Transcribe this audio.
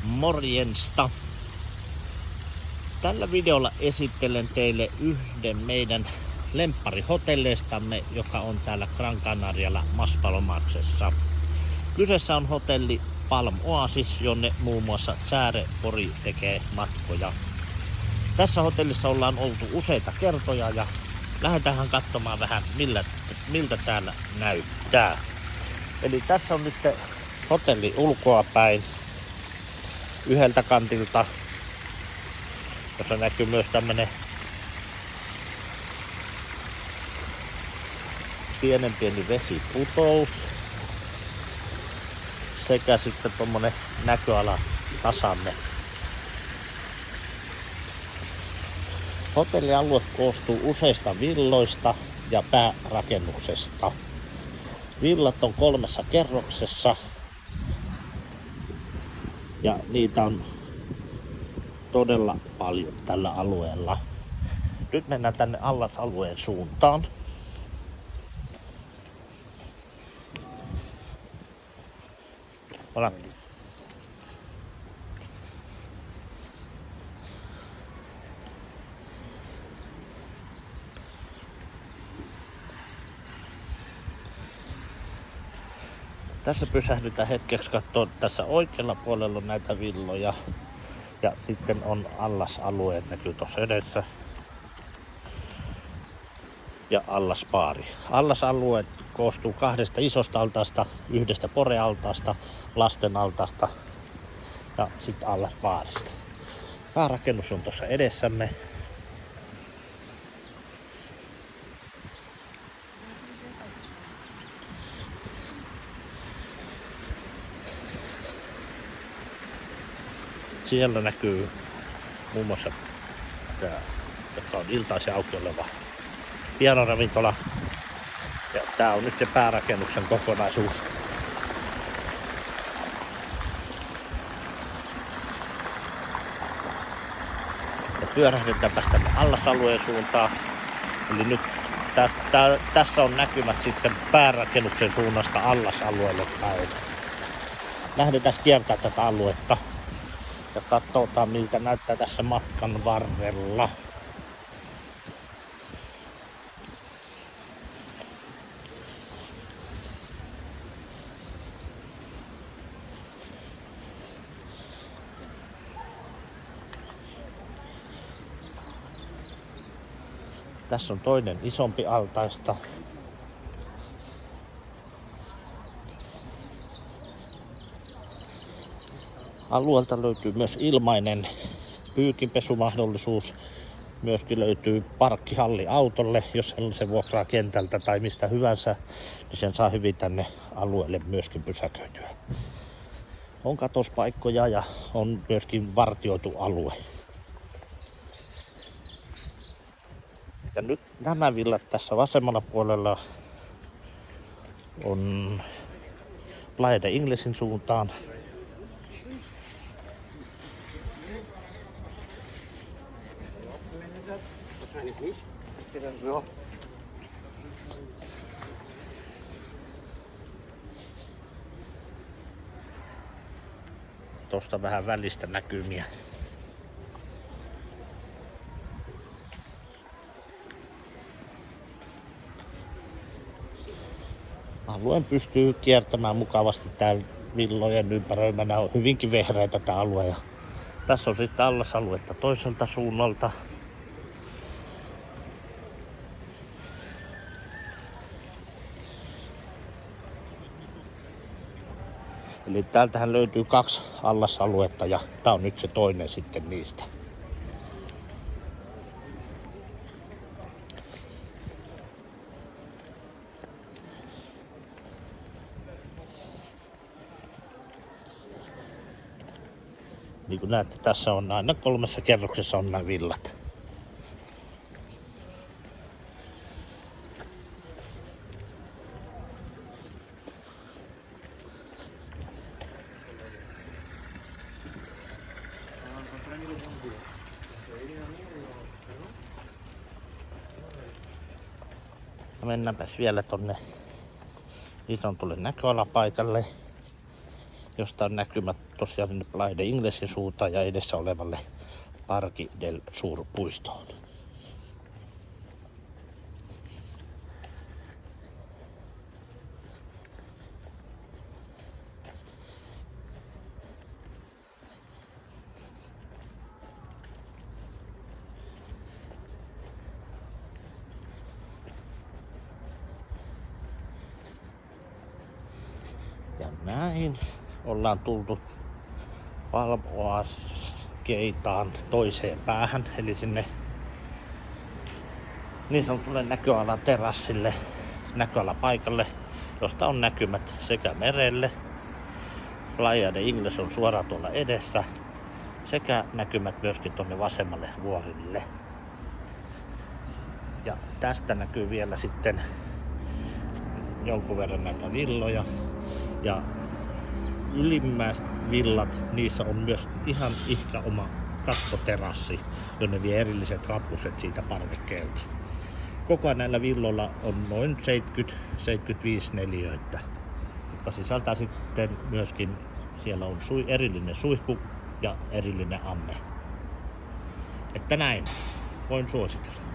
Morjensta! Tällä videolla esittelen teille yhden meidän lempparihotelleistamme, joka on täällä Gran Canarialla Maspalomarsessa. Kyseessä on hotelli Palm Oasis, jonne muun muassa Sääre Pori tekee matkoja. Tässä hotellissa ollaan oltu useita kertoja ja lähdetään katsomaan vähän miltä täällä näyttää. Eli tässä on nyt hotelli ulkoa päin yhdeltä kantilta, jossa näkyy myös tämmönen pieni vesiputous sekä sitten tommonen näköala tasanne. Hotellialue koostuu useista villoista ja päärakennuksesta. Villat on 3 kerroksessa ja niitä on todella paljon tällä alueella. Nyt mennään tänne allasalueen suuntaan. Hola. Tässä pysähdytään hetkeksi katsoa. Tässä oikealla puolella on näitä villoja. Ja sitten on allasalueet näkyy tuossa edessä. Ja allaspaari. Allasalueet koostuu 2 isosta altaasta, 1 porealtaasta, lasten altaasta ja sitten allaspaarista. Päärakennus on tuossa edessämme. Siellä näkyy muun muassa tää, joka on iltaisin auki oleva pianoravintola. Ja tää on nyt se päärakennuksen kokonaisuus. Ja pyörähdetäänpäs tänne allasalueen suuntaan. Eli nyt tässä on näkymät sitten päärakennuksen suunnasta allasalueelle päin. Lähdetään kiertämään tätä aluetta. Ja katsotaan miltä näyttää tässä matkan varrella. Tässä on toinen isompi altaista. Alueelta löytyy myös ilmainen pyykinpesumahdollisuus. Myöskin löytyy parkkihalli autolle, jos se vuokraa kentältä tai mistä hyvänsä, niin sen saa hyvin tänne alueelle myöskin pysäköityä. On katospaikkoja ja on myöskin vartioitu alue. Ja nyt nämä villat tässä vasemmalla puolella on Playa de Inglesin suuntaan. Tuosta vähän välistä näkymiä. Alueen pystyy kiertämään mukavasti täällä villojen ympäröimänä. On hyvinkin vehreitä tää alue. Ja tässä on sitten allasaluetta toiselta suunnalta. Eli täältähän löytyy 2 allasaluetta ja tää on nyt se toinen sitten niistä. Niin kuin näette, tässä on aina 3 kerroksessa on nämä villat. Mennäänpäs vielä tonne niin sanotulle näköalapaikalle, josta on näkymät tosiaan sinne Playa de Inglesin suuntaan ja edessä olevalle Parque del Sur puistoon. Ja näin ollaan tultu Palm Oase-keitaan toiseen päähän, eli sinne niin sanotulle näköalan terassille, näköalapaikalle, josta on näkymät sekä merelle, Playa de Ingles on suoraan tuolla edessä, sekä näkymät myöskin tuonne vasemmalle vuorille. Ja tästä näkyy vielä sitten jonkun verran näitä villoja. Ja ylimmät villat, niissä on myös ihan ihka oma kattoterassi, jonne vie erilliset rappuset siitä parvekkeelta. Koko ajan näillä villoilla on noin 70-75 neliöitä, jotka sisältää sitten myöskin, siellä on erillinen suihku ja erillinen amme. Että näin, voin suositella.